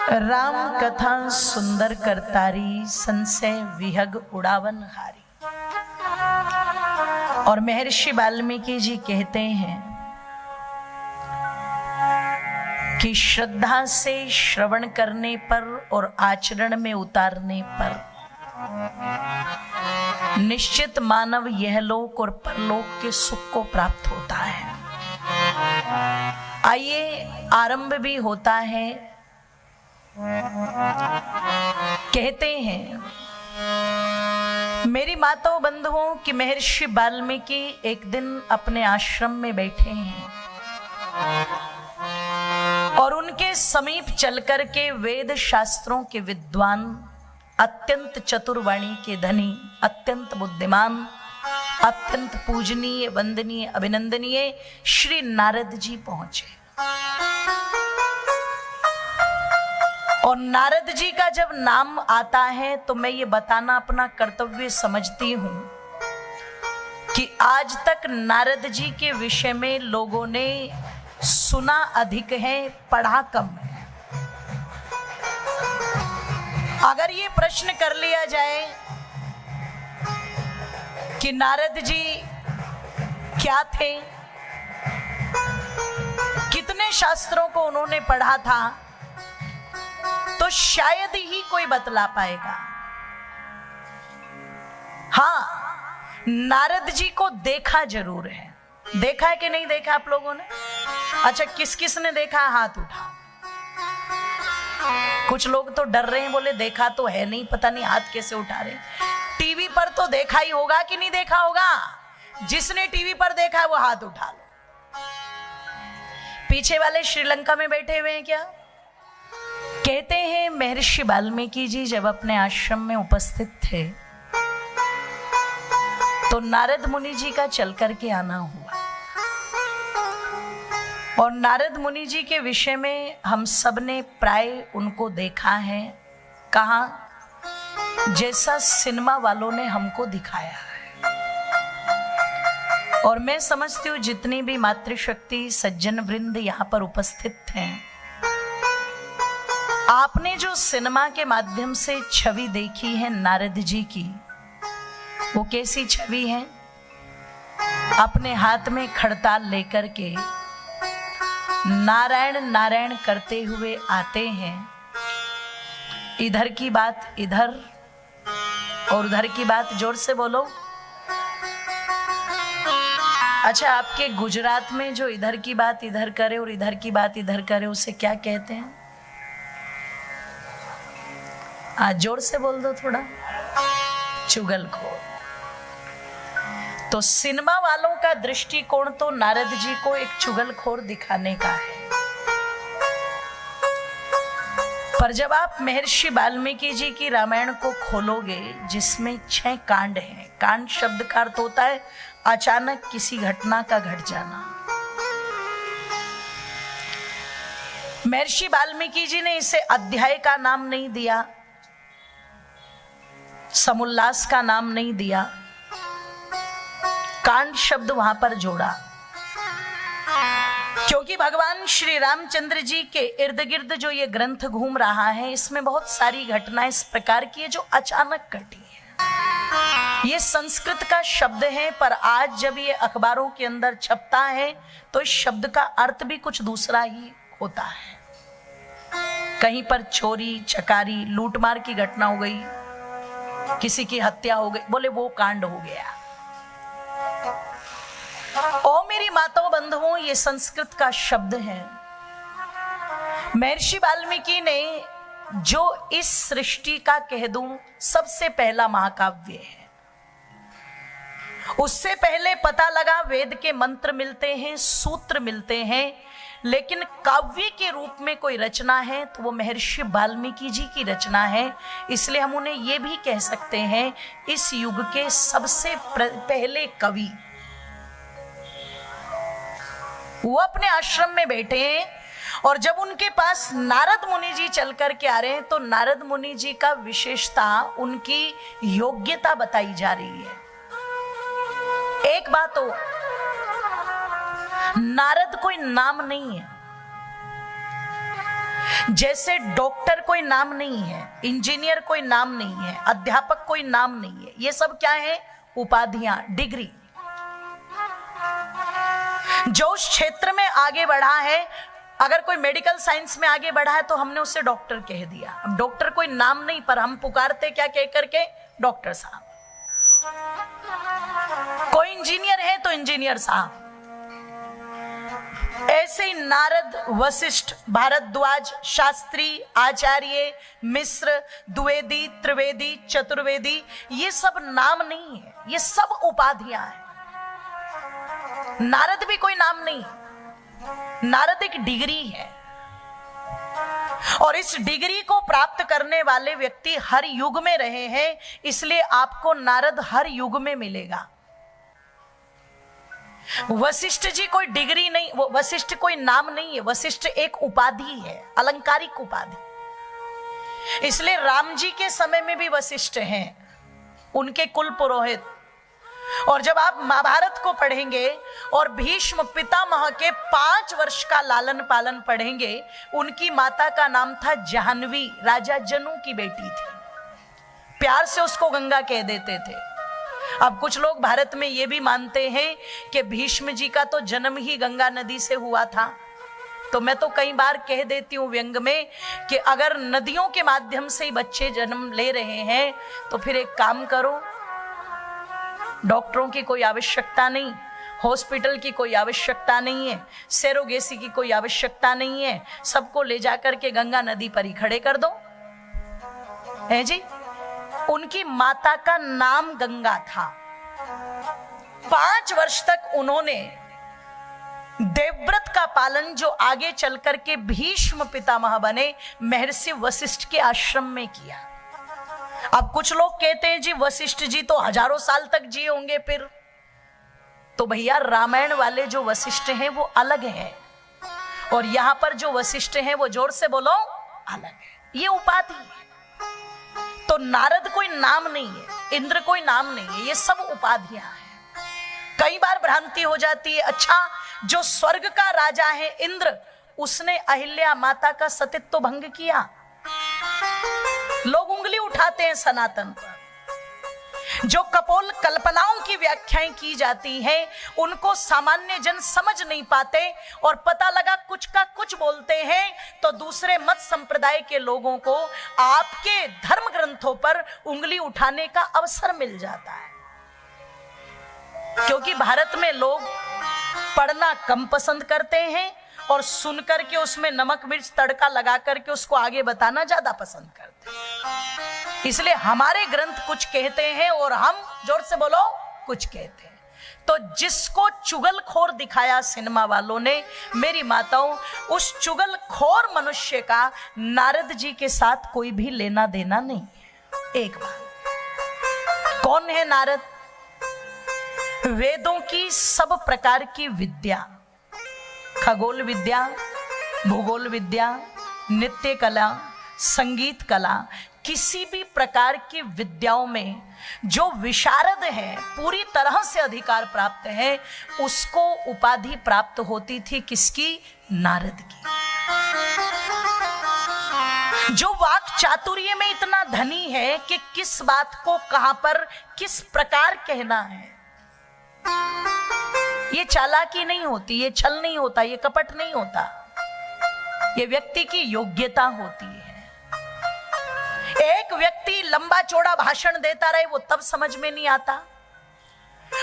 राम कथा सुंदर करतारी, संशय विहग उड़ावन हारी। और महर्षि वाल्मीकि जी कहते हैं कि श्रद्धा से श्रवण करने पर और आचरण में उतारने पर निश्चित मानव यह लोक और परलोक के सुख को प्राप्त होता है। आइए आरंभ भी होता है। कहते हैं मेरी माताओं बंधुओं कि महर्षि वाल्मीकि एक दिन अपने आश्रम में बैठे हैं और उनके समीप चलकर के वेद शास्त्रों के विद्वान, अत्यंत चतुर्वाणी के धनी, अत्यंत बुद्धिमान, अत्यंत पूजनीय, वंदनीय, अभिनंदनीय श्री नारद जी पहुंचे। और नारद जी का जब नाम आता है तो मैं ये बताना अपना कर्तव्य समझती हूं कि आज तक नारद जी के विषय में लोगों ने सुना अधिक है, पढ़ा कम है। अगर ये प्रश्न कर लिया जाए कि नारद जी क्या थे, कितने शास्त्रों को उन्होंने पढ़ा था, तो शायद ही कोई बतला पाएगा। हाँ, नारद जी को देखा जरूर है। देखा है कि नहीं देखा आप लोगों ने? अच्छा, किस किस ने देखा? हाथ उठा। कुछ लोग तो डर रहे हैं, बोले देखा तो है नहीं, पता नहीं हाथ कैसे उठा रहे। टीवी पर तो देखा ही होगा कि नहीं देखा होगा? जिसने टीवी पर देखा है वो हाथ उठा लो। पीछे वाले श्रीलंका में बैठे हुए हैं क्या? कहते हैं महर्षि वाल्मीकि जी जब अपने आश्रम में उपस्थित थे तो नारद मुनि जी का चल करके आना हुआ। और नारद मुनि जी के विषय में हम सब ने प्राय उनको देखा है। कहाँ? जैसा सिनेमा वालों ने हमको दिखाया है। और मैं समझती हूँ जितनी भी मातृशक्ति सज्जन वृंद यहाँ पर उपस्थित हैं, आपने जो सिनेमा के माध्यम से छवि देखी है नारद जी की, वो कैसी छवि है? अपने हाथ में खड़ताल लेकर के नारायण नारायण करते हुए आते हैं। इधर की बात इधर और उधर की बात जोर से बोलो। अच्छा, आपके गुजरात में जो इधर की बात इधर करे और इधर की बात इधर करे, उसे क्या कहते हैं? आज जोर से बोल दो थोड़ा। चुगलखोर। तो सिनेमा वालों का दृष्टिकोण तो नारद जी को एक चुगलखोर दिखाने का है। पर जब आप महर्षि वाल्मीकि जी की रामायण को खोलोगे जिसमें 6 कांड हैं, कांड शब्द का अर्थ होता है अचानक किसी घटना का घट जाना। महर्षि वाल्मीकि जी ने इसे अध्याय का नाम नहीं दिया, समुल्लास का नाम नहीं दिया, कांड शब्द वहां पर जोड़ा, क्योंकि भगवान श्री रामचंद्र जी के इर्द गिर्द जो ये ग्रंथ घूम रहा है, इसमें बहुत सारी घटनाएं इस प्रकार की है जो अचानक घटी है। ये संस्कृत का शब्द है, पर आज जब ये अखबारों के अंदर छपता है तो इस शब्द का अर्थ भी कुछ दूसरा ही होता है। कहीं पर चोरी चकारी लूटमार की घटना हो गई, किसी की हत्या हो गई, बोले वो कांड हो गया। ओ मेरी माताओं बंधुओं, ये संस्कृत का शब्द है। महर्षि वाल्मीकि ने जो इस सृष्टि का कह दूं सबसे पहला महाकाव्य है। उससे पहले पता लगा वेद के मंत्र मिलते हैं, सूत्र मिलते हैं, लेकिन काव्य के रूप में कोई रचना है तो वो महर्षि वाल्मीकि जी की रचना है। इसलिए हम उन्हें ये भी कह सकते हैं इस युग के सबसे पहले कवि। वो अपने आश्रम में बैठे हैं और जब उनके पास नारद मुनि जी चल कर के आ रहे हैं तो नारद मुनि जी का विशेषता, उनकी योग्यता बताई जा रही है। एक बात हो, नारद कोई नाम नहीं है। जैसे डॉक्टर कोई नाम नहीं है, इंजीनियर कोई नाम नहीं है, अध्यापक कोई नाम नहीं है, ये सब क्या है? उपाधियां, डिग्री। जो उस क्षेत्र में आगे बढ़ा है, अगर कोई मेडिकल साइंस में आगे बढ़ा है तो हमने उसे डॉक्टर कह दिया। अब डॉक्टर कोई नाम नहीं, पर हम पुकारते क्या कह करके? डॉक्टर साहब। कोई इंजीनियर है तो इंजीनियर साहब। ऐसे ही नारद, वशिष्ठ, भारद्वाज, शास्त्री, आचार्य, मिश्र, द्विवेदी, त्रिवेदी, चतुर्वेदी, ये सब नाम नहीं है, ये सब उपाधियां हैं। नारद भी कोई नाम नहीं, नारद एक डिग्री है। और इस डिग्री को प्राप्त करने वाले व्यक्ति हर युग में रहे हैं, इसलिए आपको नारद हर युग में मिलेगा। वशिष्ठ जी कोई डिग्री नहीं, वो वशिष्ठ कोई नाम नहीं है, वशिष्ठ एक उपाधि है, अलंकारिक उपाधि। इसलिए राम जी के समय में भी वशिष्ठ हैं, उनके कुल पुरोहित। और जब आप महाभारत को पढ़ेंगे और भीष्म पितामह के 5 वर्ष का लालन पालन पढ़ेंगे, उनकी माता का नाम था जाह्नवी, राजा जनू की बेटी थी। प्यार से उसको गंगा कह देते थे। अब कुछ लोग भारत में ये भी मानते हैं कि भीष्म जी का तो जन्म ही गंगा नदी से हुआ था। तो मैं तो कई बार कह देती हूँ व्यंग में कि अगर नदियों के माध्यम से ही बच्चे जन्म ले रहे हैं तो फिर एक काम करो, डॉक्टरों की कोई आवश्यकता नहीं, हॉस्पिटल की कोई आवश्यकता नहीं है, सेरोगेसी की कोई आवश्यकता नहीं है, सबको ले जाकर के गंगा नदी पर ही खड़े कर दो। है जी, उनकी माता का नाम गंगा था। 5 वर्ष तक उन्होंने देवव्रत का पालन, जो आगे चल करके भीष्म पितामह बने, महर्षि वशिष्ठ के आश्रम में किया। अब कुछ लोग कहते हैं जी वशिष्ठ जी तो हजारों साल तक जिए होंगे फिर। तो भैया रामायण वाले जो वशिष्ठ हैं वो अलग है, और यहां पर जो वशिष्ठ हैं वो, जोर से बोलो, अलग है। ये उपाधि है। तो नारद कोई नाम नहीं है, इंद्र कोई नाम नहीं है, ये सब उपाधियां हैं। कई बार भ्रांति हो जाती है, अच्छा जो स्वर्ग का राजा है इंद्र, उसने अहिल्या माता का सतीत्व भंग किया। लोग उंगली उठाते हैं सनातन पर। जो कपोल कल्पनाओं की व्याख्याएं की जाती हैं, उनको सामान्य जन समझ नहीं पाते, और पता लगा कुछ का कुछ बोलते हैं तो दूसरे मत संप्रदाय के लोगों को आपके धर्म ग्रंथों पर उंगली उठाने का अवसर मिल जाता है। क्योंकि भारत में लोग पढ़ना कम पसंद करते हैं और सुन करके उसमें नमक मिर्च तड़का लगा करके उसको आगे बताना ज्यादा पसंद करते हैं। इसलिए हमारे ग्रंथ कुछ कहते हैं और हम, जोर से बोलो, कुछ कहते हैं। तो जिसको चुगलखोर दिखाया सिनेमा वालों ने, मेरी माताओं, उस चुगलखोर मनुष्य का नारद जी के साथ कोई भी लेना देना नहीं है। एक बात, कौन है नारद? वेदों की सब प्रकार की विद्या, खगोल विद्या, भूगोल विद्या, नृत्य कला, संगीत कला, किसी भी प्रकार की विद्याओं में जो विशारद है, पूरी तरह से अधिकार प्राप्त है, उसको उपाधि प्राप्त होती थी किसकी? नारद की। जो वाक चातुर्य में इतना धनी है कि किस बात को कहां पर किस प्रकार कहना है, ये चालाकी नहीं होती, ये छल नहीं होता, ये कपट नहीं होता, ये व्यक्ति की योग्यता होती है। एक व्यक्ति लंबा चौड़ा भाषण देता रहे, वो तब समझ में नहीं आता,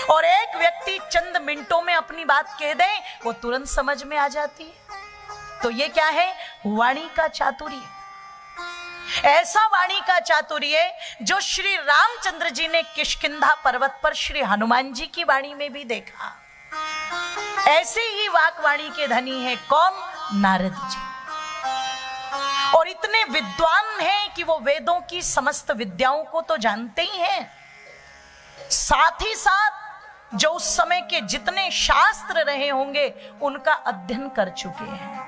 और एक व्यक्ति चंद मिनटों में अपनी बात कह दे, वो तुरंत समझ में आ जाती है। तो ये क्या है? वाणी का चातुर्य। ऐसा वाणी का चातुर्य जो श्री रामचंद्र जी ने किष्किंधा पर्वत पर श्री हनुमान जी की वाणी में भी देखा। ऐसे ही वाकवाणी के धनी है कौन? नारद जी। और इतने विद्वान हैं कि वो वेदों की समस्त विद्याओं को तो जानते ही हैं, साथ ही साथ जो उस समय के जितने शास्त्र रहे होंगे उनका अध्ययन कर चुके हैं।